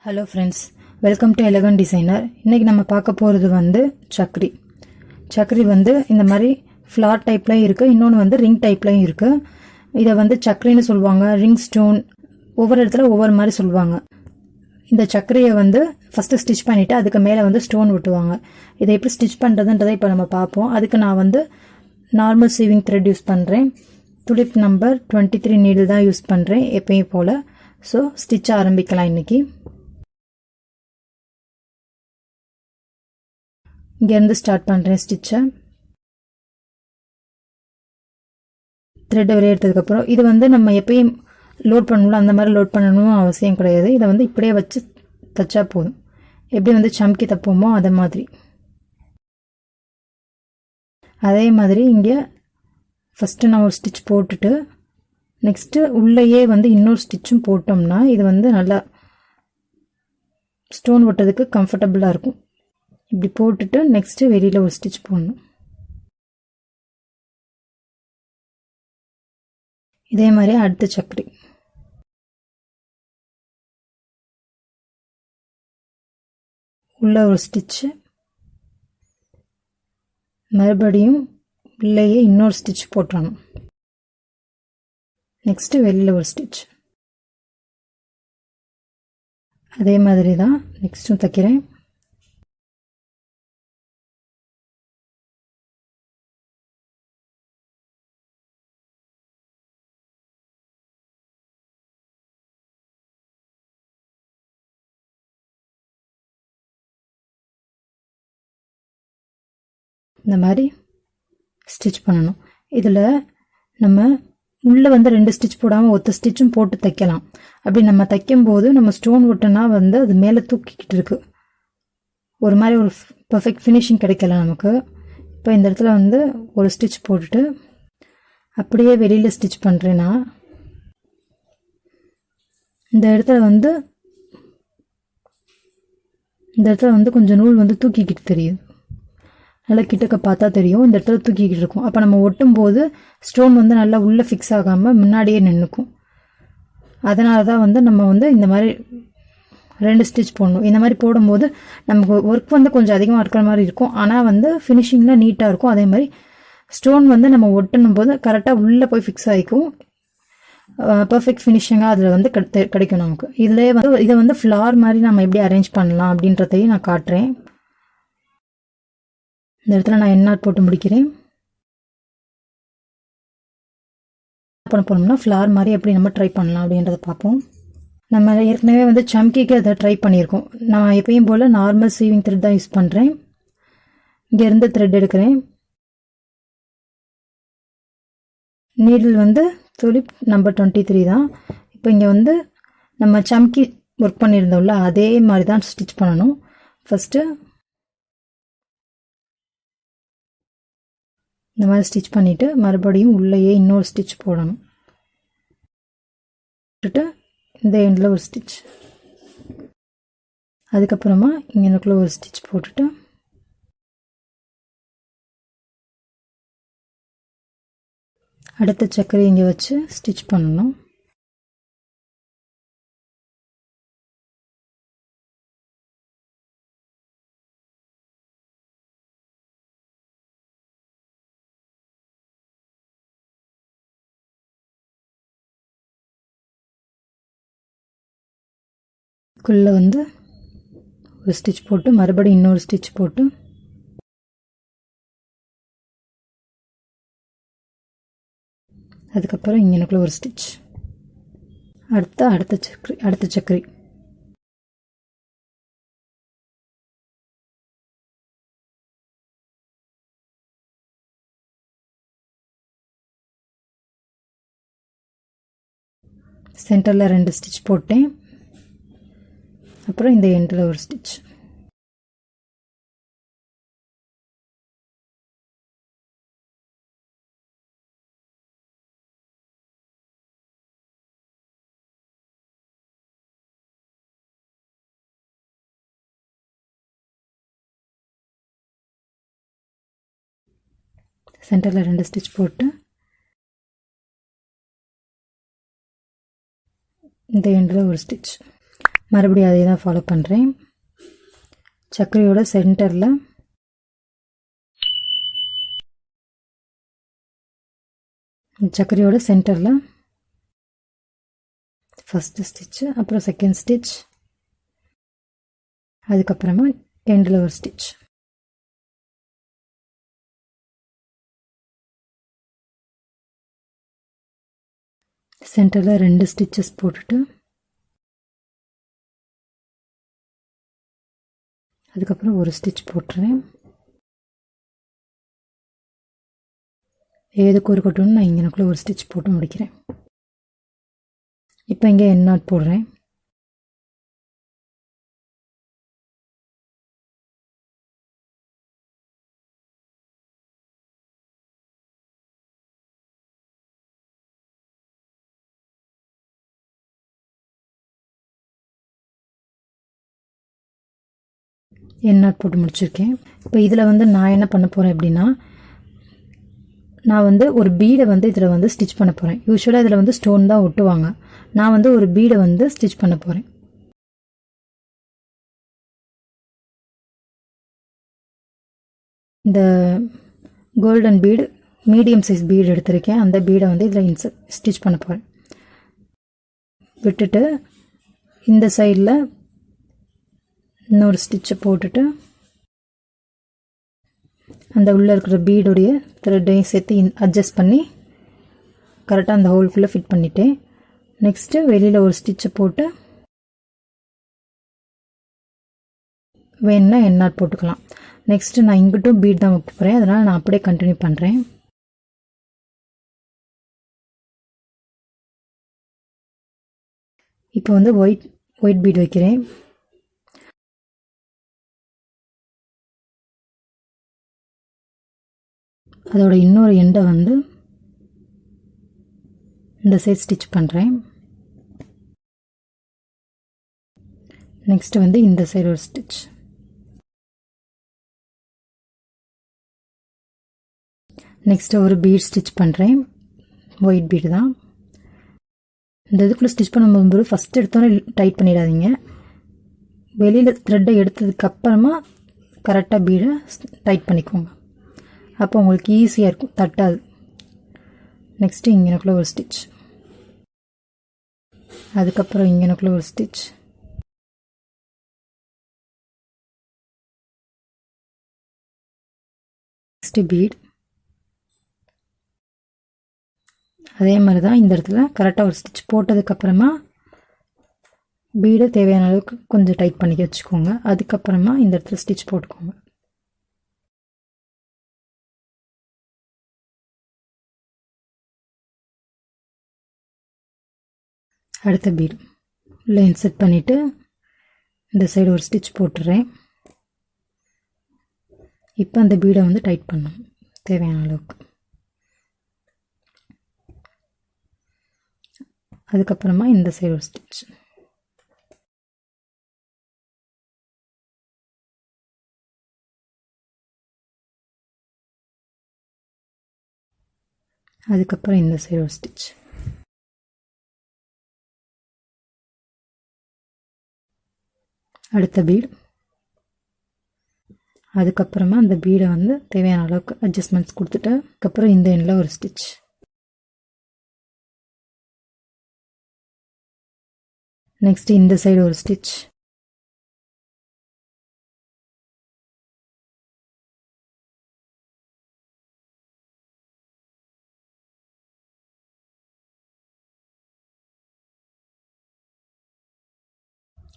Hello friends, welcome to Elegant Designer. இன்னைக்கு நம்ம பார்க்க போறது வந்து சக்ரி. சக்ரி வந்து இந்த மாதிரி flower டைப்ல இருக்கு, இன்னொன்னு வந்து ரிங் டைப்ல இருக்கு. இத வந்து சக்ரின்னு சொல்வாங்க, ரிங் ஸ்டோன், ஒவ்வொரு இடத்துல ஒவ்வொரு மாதிரி சொல்வாங்க. இந்த சக்ரியை வந்து ஃபர்ஸ்ட் ஸ்டிட்ச் பண்ணிட்டு அதுக்கு மேல வந்து ஸ்டோன் ஒட்டுவாங்க. இதை எப்படி ஸ்டிட்ச் பண்றதுன்றதை இப்போ நம்ம பார்ப்போம். அதுக்கு நான் வந்து நார்மல் சீவிங் த்ரெட் யூஸ் பண்றேன். துலிப் நம்பர் 23 நீடில் தான் யூஸ் பண்றேன் எப்பயும் போல. சோ ஸ்டிட்ச் ஆரம்பிக்கலாம் இன்னைக்கு. இங்க இருந்து ஸ்டார்ட் பண்றேன் ஸ்டிட்சை. த்ரெட் வரை எடுத்ததுக்கு அப்புறம் இது வந்து நம்ம எப்பயும் லோட் பண்ணணும், அந்த மாதிரி லோட் பண்ணணும் அவசியம் கிடையாது. இதை வந்து இப்படியே வச்சு தச்சா போதும். எப்படி வந்து சம்கி தப்போமோ அதே மாதிரி. அதே மாதிரி இங்க ஃபர்ஸ்ட் நான் ஒரு ஸ்டிட்ச் போட்டுட்டு நெக்ஸ்ட் உள்ளேயே வந்து இன்னொரு ஸ்டிட்சும் போட்டோம்னா இது வந்து நல்லா ஸ்டோன் ஒட்டதுக்கு கம்ஃபர்டபுளா இருக்கும். இப்படி போட்டுட்டு நெக்ஸ்ட் வெளியில ஒரு ஸ்டிட்ச் போடணும். இதே மாதிரி அடுத்த சக்ரி. உள்ள ஒரு ஸ்டிட்ச், மறுபடியும் உள்ளேயே இன்னொரு ஸ்டிட்ச் போட்டணும். நெக்ஸ்ட் வெளியில ஒரு ஸ்டிட்ச். அதே மாதிரி தான் நெக்ஸ்டும் தைக்கிறேன். இந்த மாதிரி ஸ்டிட்ச் பண்ணணும். இதில் நம்ம உள்ளே வந்து 2 ஸ்டிட்ச் போடாமல் ஒத்த ஸ்டிச்சும் போட்டு தைக்கலாம். அப்படி நம்ம தைக்கும்போது நம்ம ஸ்டோன் ஒட்டுனா வந்து அது மேலே தூக்கிக்கிட்டு இருக்கு, ஒரு மாதிரி ஒரு பர்ஃபெக்ட் ஃபினிஷிங் கிடைக்கல நமக்கு. இப்போ இந்த இடத்துல வந்து ஒரு ஸ்டிட்ச் போட்டுட்டு அப்படியே வெளியில் ஸ்டிட்ச் பண்ணுறேன்னா இந்த இடத்துல வந்து கொஞ்சம் நூல் வந்து தூக்கிக்கிட்டு தெரியுது. நல்லா கிட்டக்க பார்த்தா தெரியும், இந்த இடத்துல தூக்கிக்கிட்டு இருக்கும். அப்போ நம்ம ஒட்டும் போது ஸ்டோன் வந்து நல்லா உள்ளே ஃபிக்ஸ் ஆகாமல் முன்னாடியே நின்றுக்கும். அதனால தான் வந்து நம்ம வந்து இந்த மாதிரி 2 ஸ்டிச் போடணும். இந்த மாதிரி போடும்போது நமக்கு ஒர்க் வந்து கொஞ்சம் அதிகமாக இருக்கிற மாதிரி இருக்கும், ஆனால் வந்து ஃபினிஷிங்கில் நீட்டாக இருக்கும். அதே மாதிரி ஸ்டோன் வந்து நம்ம ஒட்டணும் போது கரெக்டாக உள்ளே போய் ஃபிக்ஸ் ஆகிக்கும். பர்ஃபெக்ட் ஃபினிஷிங்காக அதில் வந்து கிடைக்கும் நமக்கு. இதை வந்து ஃப்ளார் மாதிரி நம்ம எப்படி அரேஞ்ச் பண்ணலாம் அப்படின்றதையும் நான் காட்டுறேன். இந்த இடத்துல நான் எண்ணாட் போட்டு முடிக்கிறேன். பண்ண போனோம்னா ஃப்ளார் மாதிரி எப்படி நம்ம ட்ரை பண்ணலாம் அப்படின்றத பார்ப்போம். நம்ம ஏற்கனவே வந்து சம்கிக்கு அதை ட்ரை பண்ணியிருக்கோம். நான் எப்பயும் போல் நார்மல் சீவிங் த்ரெட் தான் யூஸ் பண்ணுறேன். இங்கேருந்து த்ரெட் எடுக்கிறேன். நீடில் வந்து துலிப் நம்பர் 23 தான். இப்போ இங்கே வந்து நம்ம சம்கி ஒர்க் பண்ணியிருந்தோம்ல அதே மாதிரி தான் ஸ்டிச் பண்ணணும். ஃபஸ்ட்டு இந்த மாதிரி ஸ்டிச் பண்ணிவிட்டு மறுபடியும் உள்ளேயே இன்னொரு ஸ்டிச் போடணும். போட்டுட்டு இந்த எண்டில் ஒரு ஸ்டிச், அதுக்கப்புறமா இங்கே எனக்குள்ள ஒரு ஸ்டிச் போட்டுட்டு அடுத்த சக்கரை இங்கே வச்சு ஸ்டிச் பண்ணணும். குள்ள வந்து ஒரு ஸ்டிச் போட்டு மறுபடியும் இன்னொரு ஸ்டிச் போட்டு அதுக்கப்புறம் இங்கே எனக்குள்ள ஒரு ஸ்டிச். அடுத்த சக்கரி சென்டரில் 2 ஸ்டிச் போட்டேன். அப்புறம் இந்த எண்டில் ஒரு ஸ்டிச். சென்டரில் 2 ஸ்டிச் போட்டு இந்த எண்டில் ஒரு ஸ்டிச். மறுபடியும் அதே தான் ஃபாலோ பண்ணுறேன். சக்கரையோட சென்டரில் ஃபஸ்ட்டு ஸ்டிச்சு, அப்புறம் செகண்ட் ஸ்டிச், அதுக்கப்புறமா எண்டில் ஒரு ஸ்டிச். சென்டரில் 2 ஸ்டிச்சஸ் போட்டுட்டு அதுக்கப்புறம் ஒரு ஸ்டிச் போட்டுறேன். ஏதுக்கு ஒரு கட்டணும்னு நான் இங்கனக்குள்ளே ஒரு ஸ்டிச் போட்டு முடிக்கிறேன். இப்போ இங்கே எண்ட் நாட் போடுறேன். எண்ட் நாட் போட்டு முடிச்சிருக்கேன். இப்போ இதில் வந்து நான் என்ன பண்ண போகிறேன் அப்படின்னா, நான் வந்து ஒரு பீடை வந்து இதில் வந்து ஸ்டிச் பண்ண போகிறேன். யூஸ்வலாக இதில் வந்து ஸ்டோன் தான் ஒட்டுவாங்க. நான் வந்து ஒரு பீடை வந்து ஸ்டிச் பண்ண போகிறேன். இந்த golden bead, medium size bead எடுத்திருக்கேன். அந்த பீடை வந்து இதில் ஸ்டிச் பண்ண போகிறேன். விட்டுட்டு இந்த சைடில் இன்னொரு ஸ்டிச்சை போட்டுட்டு அந்த உள்ளே இருக்கிற பீடுடைய த்ரெட்டையும் சேர்த்து அட்ஜஸ்ட் பண்ணி கரெக்டாக அந்த ஹோல்குள்ளே ஃபிட் பண்ணிட்டேன். நெக்ஸ்ட்டு வெளியில் ஒரு ஸ்டிச்சை போட்டு வேணுன்னா எண்ட் நாட் போட்டுக்கலாம். நெக்ஸ்ட்டு நான் இங்கிட்டும் பீட் தான் வைக்க போகிறேன், அதனால் நான் அப்படியே கண்டினியூ பண்ணுறேன். இப்போ வந்து ஒயிட் பீட் வைக்கிறேன். அதோட இன்னொரு எண்டை வந்து இந்த சைட் ஸ்டிச் பண்ணுறேன். நெக்ஸ்ட் வந்து இந்த சைடு ஒரு ஸ்டிச். நெக்ஸ்ட் ஒரு பீட் ஸ்டிச் பண்ணுறேன். ஒயிட் பீடு தான். இந்த இதுக்குள்ளே ஸ்டிச் பண்ணும்போது ஃபஸ்ட் எடுத்தோன்னே டைட் பண்ணிடாதீங்க. வெளியில் த்ரெட்டை எடுத்ததுக்கப்புறமா கரெக்டாக பீடை டைட் பண்ணிக்கோங்க. அப்போ உங்களுக்கு ஈஸியாக இருக்கும், தட்டாது. நெக்ஸ்ட்டு இங்கனக்குள்ளே ஒரு ஸ்டிச், அதுக்கப்புறம் இங்கனக்குள்ளே ஒரு ஸ்டிச், நெக்ஸ்ட்டு பீட். அதே மாதிரி தான் இந்த இடத்துல கரெக்டாக ஒரு ஸ்டிச் போட்டதுக்கப்புறமா பீடை தேவையான அளவுக்கு கொஞ்சம் டைட் பண்ணி வச்சுக்கோங்க. அதுக்கப்புறமா இந்த இடத்துல ஸ்டிச் போட்டுக்கோங்க. அடுத்த பீடு உள்ளே இன்சர்ட் பண்ணிவிட்டு இந்த சைடு ஒரு ஸ்டிச் போட்டுறேன். இப்போ அந்த பீடை வந்து டைட் பண்ணணும் தேவையான அளவுக்கு. அதுக்கப்புறமா இந்த சைடு ஒரு ஸ்டிச். அதுக்கப்புறம் இந்த சைடு ஒரு ஸ்டிச். அடுத்த பீடு. அதுக்கப்புறமா அந்த பீடை வந்து தேவையான அளவுக்கு அட்ஜஸ்ட்மெண்ட்ஸ் கொடுத்துட்டு அதுக்கப்புறம் இந்த எண்ணில் ஒரு ஸ்டிச். நெக்ஸ்ட் இந்த சைடு ஒரு ஸ்டிச்.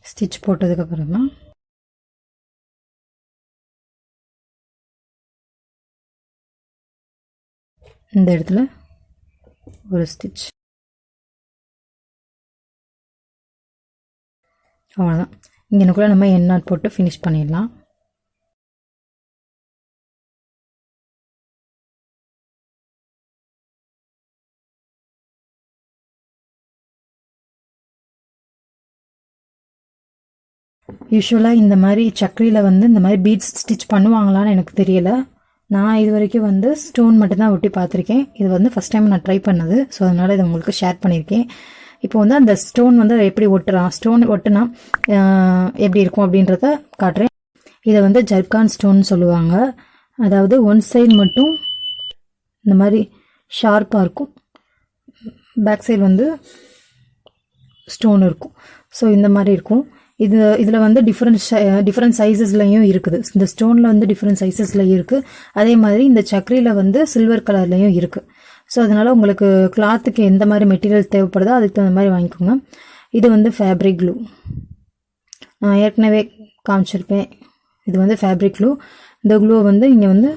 ஸ்டிச் போட்டதுக்கப்புறமா இந்த இடத்துல ஒரு ஸ்டிச். அவ்வளோதான். இங்கனக்குள்ளே நம்ம எண்ட் நாட் போட்டு ஃபினிஷ் பண்ணிடலாம். யூஸ்வலாக இந்த மாதிரி சக்கரியில் வந்து இந்த மாதிரி பீட்ஸ் ஸ்டிச் பண்ணுவாங்களான்னு எனக்கு தெரியல. நான் இது வரைக்கும் வந்து ஸ்டோன் மட்டும்தான் ஒட்டி பார்த்துருக்கேன். இது வந்து ஃபஸ்ட் டைம் நான் ட்ரை பண்ணது. ஸோ அதனால் இதை உங்களுக்கு ஷேர் பண்ணியிருக்கேன். இப்போ வந்து அந்த ஸ்டோன் வந்து எப்படி ஸ்டோன் ஒட்டுனா எப்படி இருக்கும் அப்படின்றத காட்டுறேன். இதை வந்து ஜர்கான் ஸ்டோன் சொல்லுவாங்க. அதாவது ஒன் சைடு மட்டும் இந்த மாதிரி ஷார்ப்பாக இருக்கும், பேக் சைடு வந்து ஸ்டோன் இருக்கும். ஸோ இந்த மாதிரி இருக்கும். இதில் வந்து டிஃப்ரெண்ட் சைஸஸ்லையும் இருக்குது. இந்த ஸ்டோனில் வந்து டிஃப்ரெண்ட் சைஸஸ்லையும் இருக்குது. அதே மாதிரி இந்த சக்கரியில் வந்து சில்வர் கலர்லையும் இருக்குது. ஸோ அதனால் உங்களுக்கு கிளாத்துக்கு எந்த மாதிரி மெட்டீரியல் தேவைப்படுதோ அதுக்கு தகுந்த மாதிரி வாங்கிக்கோங்க. இது வந்து ஃபேப்ரிக் க்ளூ, நான் ஏற்கனவே காமிச்சிருப்பேன். இது வந்து ஃபேப்ரிக் க்ளூ. இந்த க்ளூவை வந்து இங்கே வந்து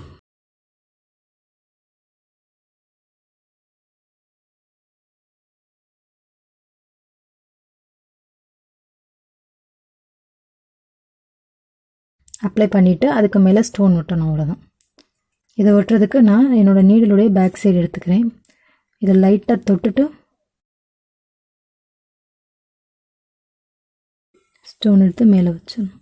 அப்ளை பண்ணிவிட்டு அதுக்கு மேலே ஸ்டோன் ஒட்டணும், அவ்வளோதான். இதை ஒட்டுறதுக்கு நான் என்னோடய நீடலுடைய பேக் சைடு எடுத்துக்கிறேன். இதை லைட்டாக தொட்டுட்டு ஸ்டோன் எடுத்து மேலே வச்சிடணும்.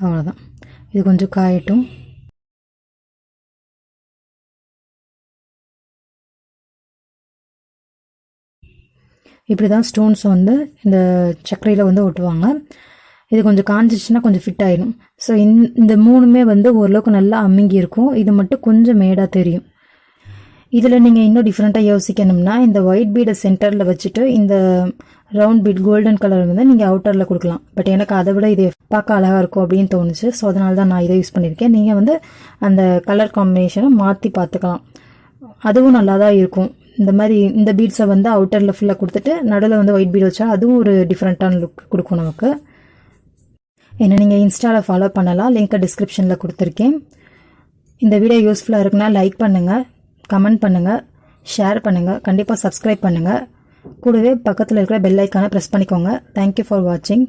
அவ்வளோதான். இது கொஞ்சம் காயட்டும். இப்படி தான் ஸ்டோன்ஸ் வந்து இந்த சக்கரையில் வந்து ஒட்டுவாங்க. இது கொஞ்சம் காஞ்சிச்சுன்னா கொஞ்சம் ஃபிட் ஆகிடும். ஸோ இந்த மூணுமே வந்து ஓரளவுக்கு நல்லா அமுங்கி இருக்கும். இது மட்டும் கொஞ்சம் மேடாக தெரியும். இதில் நீங்கள் இன்னும் டிஃப்ரெண்ட்டாக யோசிக்கணும்னா இந்த ஒயிட் பீடை சென்டரில் வச்சுட்டு இந்த ரவுண்ட் பீட் கோல்டன் கலர் வந்து நீங்கள் அவுட்டரில் கொடுக்கலாம். பட் எனக்கு அதை விட இது பார்க்க அழகாக இருக்கும் அப்படின்னு தோணுச்சு. ஸோ அதனால தான் நான் இதை யூஸ் பண்ணியிருக்கேன். நீங்கள் வந்து அந்த கலர் காம்பினேஷனை மாற்றி பார்த்துக்கலாம், அதுவும் நல்லா தான் இருக்கும். இந்த மாதிரி இந்த பீட்ஸை வந்து அவுட்டரில் ஃபுல்லாக கொடுத்துட்டு நடுவில் வந்து ஒயிட் பீட் வச்சா அதுவும் ஒரு டிஃப்ரெண்ட்டான லுக் கொடுக்கும் நமக்கு. என்ன நீங்கள் இன்ஸ்டாவில் ஃபாலோ பண்ணலாம், லிங்க்கை டிஸ்கிரிப்ஷனில் கொடுத்துருக்கேன். இந்த வீடியோ யூஸ்ஃபுல்லாக இருக்குன்னா லைக் பண்ணுங்கள், கமெண்ட் பண்ணுங்கள், ஷேர் பண்ணுங்கள், கண்டிப்பாக சப்ஸ்கிரைப் பண்ணுங்கள். கூடவே பக்கத்தில் இருக்கிற பெல் ஐக்கானை ப்ரெஸ் பண்ணிக்கோங்க. தேங்க்யூ ஃபார் வாட்சிங்.